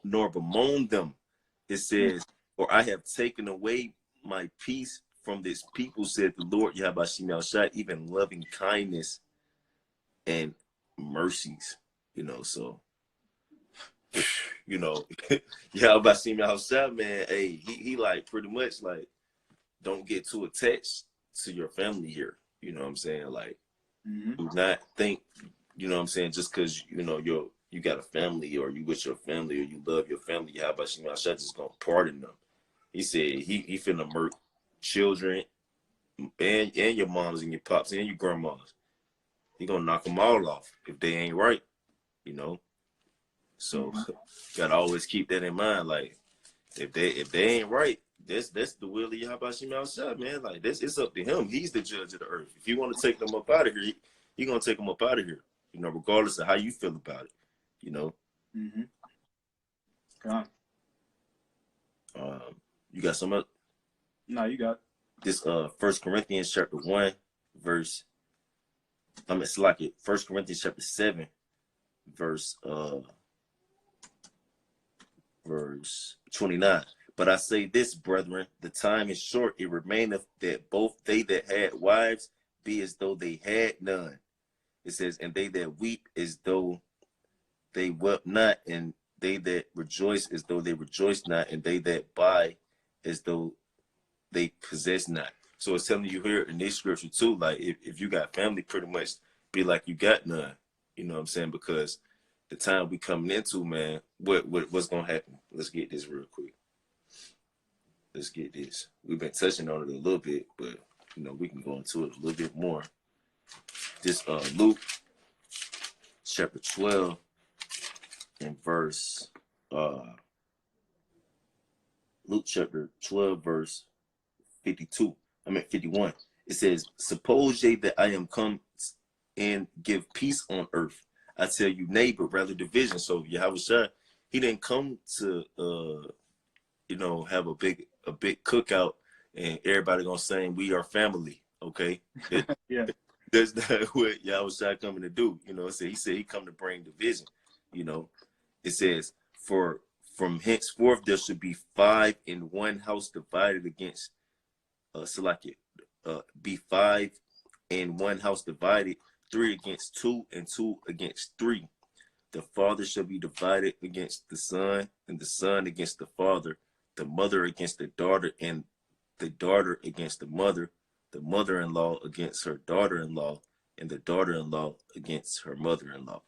nor bemoan them. It says, for I have taken away my peace from this people, said the Lord, Yahweh Shemashai, even loving kindness and mercies. You know, so you know, Yahweh Shemashai, man, hey, he like pretty much like, don't get too attached to your family here. You know what I'm saying? Like, do not think, you know what I'm saying, just because, you know, you got a family, or you with your family, or you love your family, how about you, just gonna pardon them. He said he finna murk children and your moms and your pops and your grandmas. He gonna knock them all off if they ain't right, you know. So gotta always keep that in mind. Like, if they ain't right, that's the will of Yahabashim outside, man. Like, it's up to him. He's the judge of the earth. If you want to take them up out of here, he gonna take them up out of here. You know, regardless of how you feel about it. You know. God. You got some up? No, you got This 1 Corinthians chapter 1, verse, it's like it, 1 Corinthians chapter 7, verse verse 29. But I say this, brethren, the time is short, it remaineth that both they that had wives be as though they had none. It says, and they that weep as though they wept not, and they that rejoice as though they rejoice not, and they that buy as though they possess not. So it's telling you here in this scripture too, like if you got family, pretty much be like you got none. You know what I'm saying? Because the time we coming into, man, what's gonna happen? Let's get this real quick. Let's get this. We've been touching on it a little bit, but you know, we can go into it a little bit more. This Luke chapter 12 and verse Luke chapter 12 verse 51. It says, suppose ye that I am come and give peace on earth. I tell you, nay, but rather division. So Yahweh, he didn't come to have a big cookout and everybody gonna sing we are family. Okay. yeah. That's not what Yahweh coming to do. You know, he said he come to bring division. You know, it says, for from henceforth there should be 5 in one house divided against be 5 in one house divided, 3 against 2, and 2 against 3. The father shall be divided against the son, and the son against the father, the mother against the daughter, and the daughter against the mother-in-law against her daughter-in-law, and the daughter-in-law against her mother-in-law.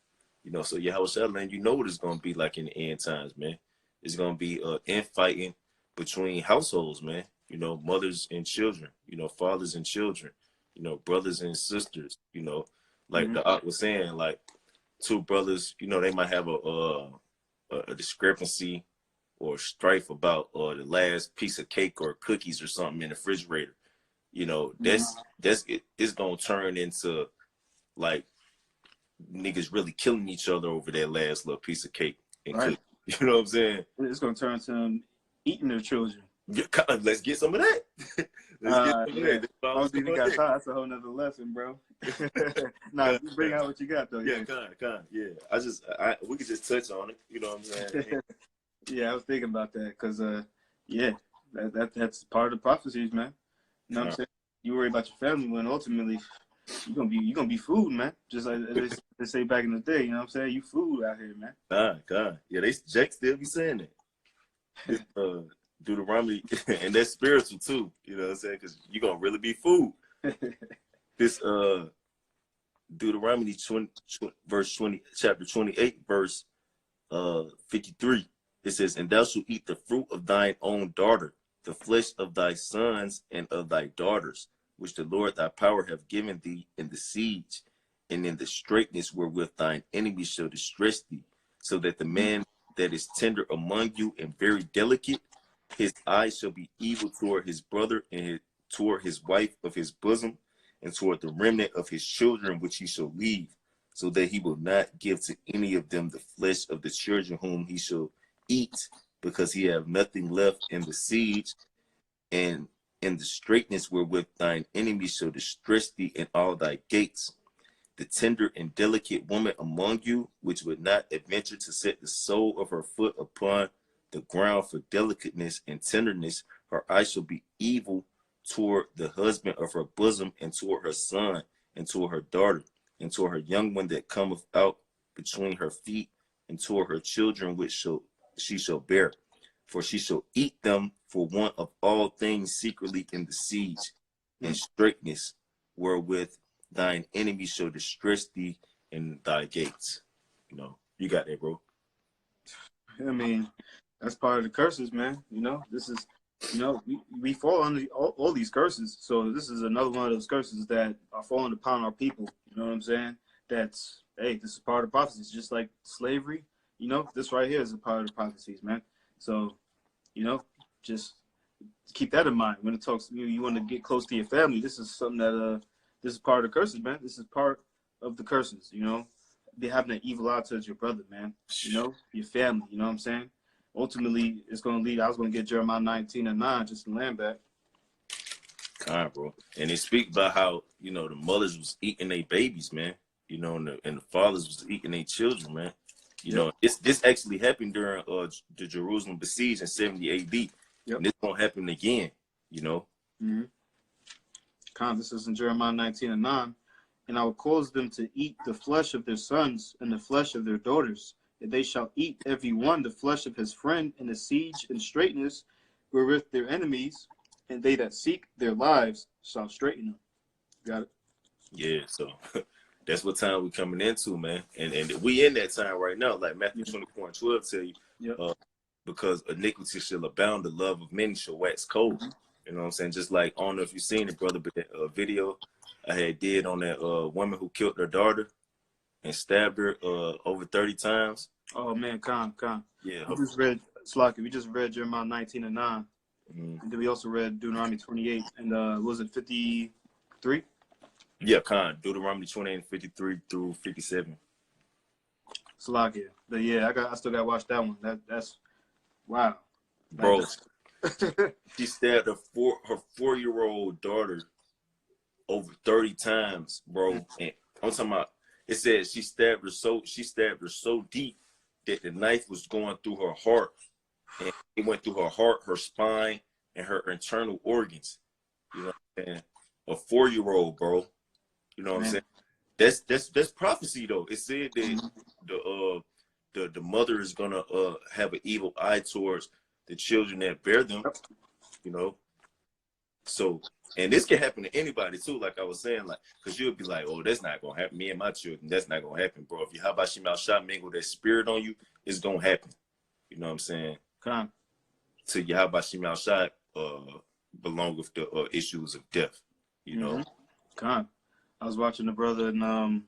You know, so Yahweh, man, you know what it's gonna be like in the end times, man. It's gonna be infighting between households, man. You know, mothers and children, you know, fathers and children, you know, brothers and sisters, you know, like the Ak was saying, like 2 brothers, you know, they might have a discrepancy or strife about the last piece of cake or cookies or something in the refrigerator. You know, it's gonna turn into like niggas really killing each other over that last little piece of cake and cookie. You know what I'm saying? It's gonna turn to them eating their children. Yeah, let's get some of that. Let's get some of that. I don't think we got time. That's a whole nother lesson, bro. Nah, bring out what you got though. Yeah, yeah. We could just touch on it. You know what I'm saying? Yeah, I was thinking about that because, yeah, that's part of the prophecies, man. You know what I'm saying? You worry about your family when ultimately you're gonna be food, man. Just like they say back in the day. You know what I'm saying? You food out here, man. God. Yeah, Jake still be saying that. Deuteronomy, and that's spiritual too. You know what I'm saying? Because you're gonna really be food. This Deuteronomy chapter 28, verse 53. It says, and thou shalt eat the fruit of thine own daughter, the flesh of thy sons and of thy daughters, which the Lord thy power have given thee in the siege, and in the straitness wherewith thine enemies shall distress thee, so that the man that is tender among you and very delicate, his eyes shall be evil toward his brother and toward his wife of his bosom, and toward the remnant of his children which he shall leave, so that he will not give to any of them the flesh of the children whom he shall eat, because he have nothing left in the siege, and in the straitness wherewith thine enemies shall distress thee in all thy gates. The tender and delicate woman among you, which would not adventure to set the sole of her foot upon the ground for delicateness and tenderness, her eyes shall be evil toward the husband of her bosom, and toward her son, and toward her daughter, and toward her young one that cometh out between her feet, and toward her children which she shall bear. For she shall eat them for want of all things secretly in the siege, and straitness wherewith thine enemies shall distress thee in thy gates. You know, you got that, bro. I mean, that's part of the curses, man. You know, this is, you know, we fall under all these curses. So this is another one of those curses that are falling upon our people. You know what I'm saying? That's, hey, this is part of the prophecies. Just like slavery, you know, this right here is a part of the prophecies, man. So, you know, just keep that in mind when it talks. You want to get close to your family. This is something that this is part of the curses, man. This is part of the curses. You know, be having an evil eye towards your brother, man. You know, your family. You know what I'm saying? ultimately it's going to lead. I was going to get Jeremiah 19:9 just to land back. Kind, bro. And they speak about how, you know, the mothers was eating their babies, man. You know, and the fathers was eating their children, man. You Yep. know, this actually happened during the Jerusalem besiege in 70 AD. Yep. And this won't happen again, you know. This is in Jeremiah 19:9. And I will cause them to eat the flesh of their sons and the flesh of their daughters. And they shall eat every one the flesh of his friend in the siege and straightness wherewith their enemies, and they that seek their lives shall straighten them. Got it? Yeah, so that's what time we coming into, man. And we in that time right now, like Matthew 24:12 tell you, because iniquity shall abound, the love of many shall wax cold. You know what I'm saying? Just like, I don't know if you've seen it, brother, but that video I had did on that woman who killed her daughter and stabbed her over 30 times. Oh man, Khan. Yeah. We just read Slocky. We just read Jeremiah 19:9. And then we also read Deuteronomy 28 and was it 53? Yeah, Khan. Deuteronomy 28, 53 through 57. Slocky. But yeah, I still gotta watch that one. That's wow. Bro, she stabbed her 4-year-old daughter over 30 times, bro. And I'm talking about, it said she stabbed her so deep that the knife was going through her heart. And it went through her heart, her spine, and her internal organs. You know what I'm saying? A 4-year-old, bro. You know what I'm saying? That's prophecy though. It said that the mother is gonna have an evil eye towards the children that bear them. You know. So, and this can happen to anybody too, like I was saying, like, because you'll be like, oh, that's not gonna happen. Me and my children, that's not gonna happen, bro. If you Habashim Al-Shah mingle that spirit on you, it's gonna happen. You know what I'm saying? Khan. To Yahabashim Al-Shah belong with the issues of death, you know. Khan. I was watching the brother in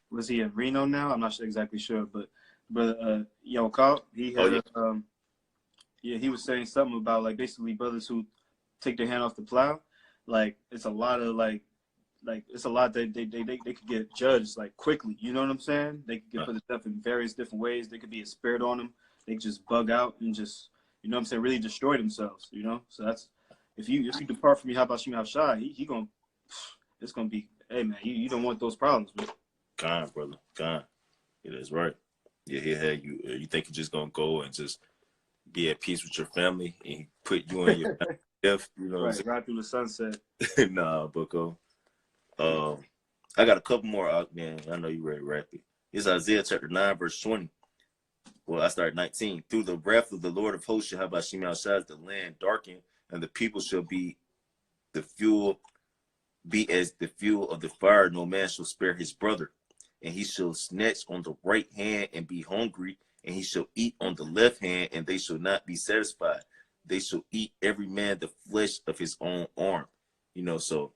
was he in Reno now? I'm not exactly sure, but brother Kyle, he had he was saying something about like basically brothers who take their hand off the plow. Like it's a lot of like it's a lot that they could get judged like quickly. You know what I'm saying? They could get put to death in various different ways. There could be a spirit on them. They could just bug out and just, you know what I'm saying, really destroy themselves, you know? So that's, if you depart from me, how about Shimei Shai, he gonna, it's gonna be, hey man, you don't want those problems, man. Gone, brother, gone. Yeah, that's right. Yeah, he had you, you think you're just gonna go and just be at peace with your family and put you in your death, you know what I'm saying? Right through the sunset. Nah, bucko. I got a couple more out, man. I know you ready to wrap it. It's Isaiah chapter 9, verse 20. Well, I started 19. Through the wrath of the Lord of hosts, shall Habashim Al-Shah, the land darkened, and the people shall be as the fuel of the fire. No man shall spare his brother. And he shall snatch on the right hand and be hungry, and he shall eat on the left hand, and they shall not be satisfied. They shall eat every man the flesh of his own arm. You know, so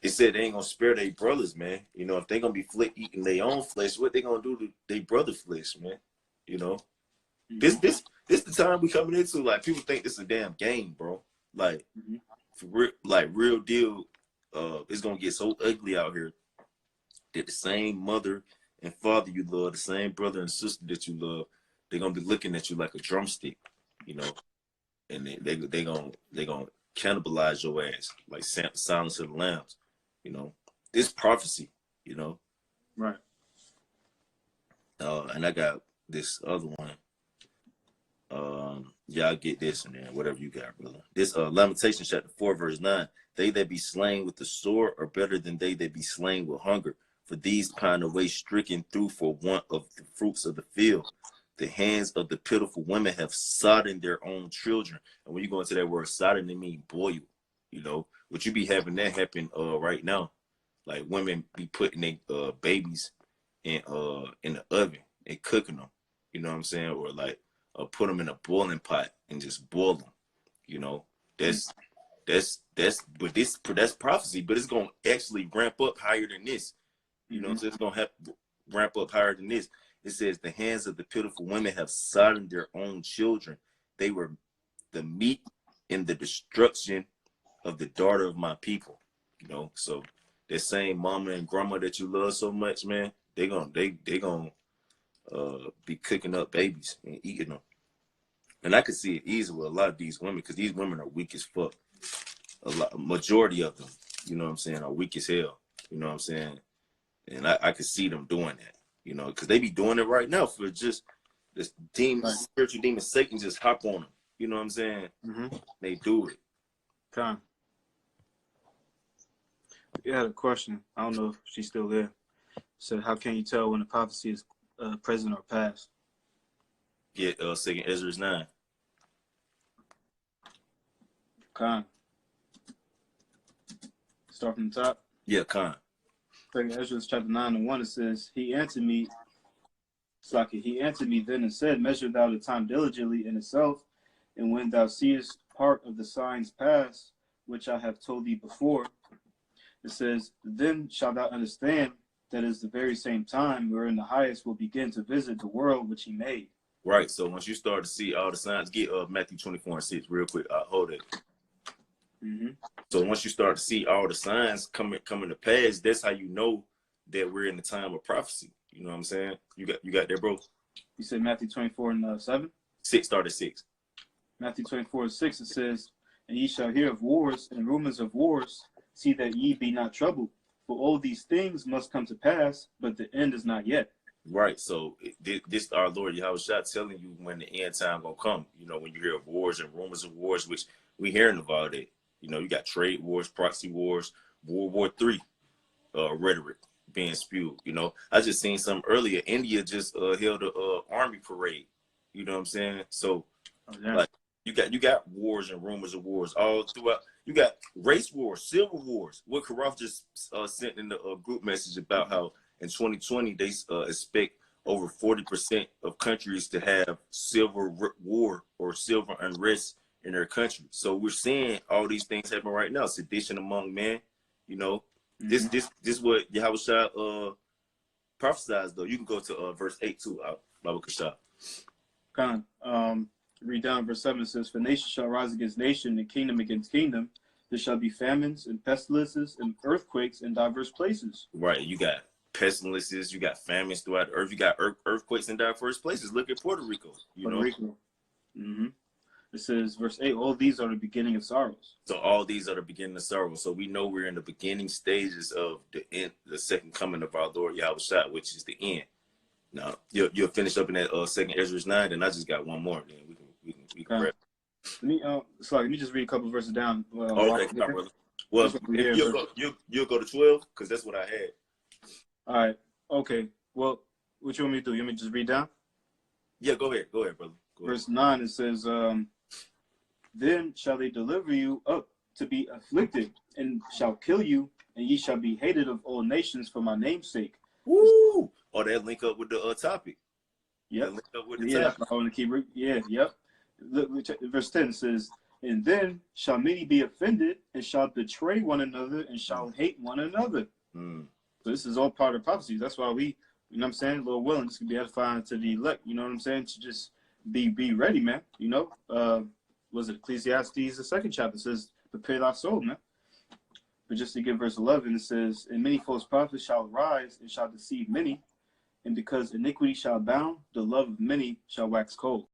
it said they ain't gonna spare their brothers, man. You know, if they gonna be eating their own flesh, what they gonna do to their brother flesh, man? You know, this the time we coming into. Like, people think this is a damn game, bro. Like, for real, like real deal. It's gonna get so ugly out here that the same mother and father you love, the same brother and sister that you love, they're gonna be looking at you like a drumstick, you know, and they gonna cannibalize your ass like Silence of the Lambs, you know. This prophecy, you know. Right. And I got this other one. Y'all get this and then whatever you got, brother. This Lamentations chapter 4, verse 9. They that be slain with the sword are better than they that be slain with hunger. For these pine away stricken through for want of the fruits of the field. The hands of the pitiful women have sodden their own children. And when you go into that word sodden, they mean boil. You know, what you be having that happen right now. Like women be putting their babies in the oven and cooking them. You know what I'm saying? Or like put them in a boiling pot and just boil them. You know, that's prophecy, but it's gonna actually ramp up higher than this. You know, so it's gonna have to ramp up higher than this. It says the hands of the pitiful women have sodden their own children. They were the meat in the destruction of the daughter of my people. You know, so that same mama and grandma that you love so much, man, they gonna be cooking up babies and eating them. And I could see it easy with a lot of these women because these women are weak as fuck. Majority of them, you know what I'm saying, are weak as hell. You know what I'm saying? And I could see them doing that, you know, because they be doing it right now for just this demon, Right. spiritual demon Satan just hop on them. You know what I'm saying? They do it. Con. You had a question. I don't know if she's still there. Said, how can you tell when a prophecy is present or past? Get Second Ezra 9. Con. Start from the top. Yeah, Con. Second Ezra chapter 9 and 1, it says, He answered me then and said, Measure thou the time diligently in itself, and when thou seest part of the signs pass, which I have told thee before, it says, Then shalt thou understand that is the very same time wherein the highest will begin to visit the world which he made. Right. So once you start to see all the signs, get Matthew 24 and 6 real quick. Hold it. So once you start to see all the signs coming to pass, that's how you know that we're in the time of prophecy. You know what I'm saying? You got there, bro? You said Matthew 24 and 7? 6, start at 6. Matthew 24 and 6, it says, And ye shall hear of wars and rumors of wars. See that ye be not troubled. For all these things must come to pass, but the end is not yet. Right. So this our Lord Yahushua telling you when the end time gonna come. You know, when you hear of wars and rumors of wars, which we hearing about it. You know, you got trade wars, proxy wars, World War III rhetoric being spewed. You know, I just seen some earlier. India just held a army parade. You know what I'm saying? So like you got wars and rumors of wars all throughout. You got race wars, civil wars. What Karaf just sent in the group message about how in 2020 they expect over 40% of countries to have civil war or civil unrest in their country. So we're seeing all these things happen right now. Sedition among men. You know, this what Yahushua prophesies though. You can go to verse 8 too, Baba Kashab. Read down verse 7. It says, For nation shall rise against nation, and kingdom against kingdom. There shall be famines and pestilences and earthquakes in diverse places. Right. You got pestilences, you got famines throughout the earth, you got earthquakes in diverse places. Look at Puerto Rico. Puerto Rico. It says, verse 8, all these are the beginning of sorrows. So all these are the beginning of sorrows. So we know we're in the beginning stages of the end, the second coming of our Lord Yahushua, which is the end. Now you'll finish up in that Second Ezra 9, and I just got one more. Then we can wrap. Let me just read a couple of verses down. Okay, brother. Well, you'll go to 12 because that's what I had. All right. Okay. Well, what you want me to do? You want me to just read down? Yeah, go ahead, brother. Verse 9, it says, Then shall they deliver you up to be afflicted, and shall kill you, and ye shall be hated of all nations for my name's sake. Woo! Oh, that link up with the topic. Yep. Link up with the topic. I want to keep. Yep. Look, verse 10 says, And then shall many be offended, and shall betray one another, and shall hate one another. So this is all part of prophecy. That's why we, you know what I'm saying, Lord willing, this can be edifying to the elect. You know what I'm saying? To just be ready, man. You know, was it Ecclesiastes, the 2nd chapter, says, prepare thy soul, man. But just to give verse 11, it says, And many false prophets shall rise and shall deceive many, and because iniquity shall abound, the love of many shall wax cold.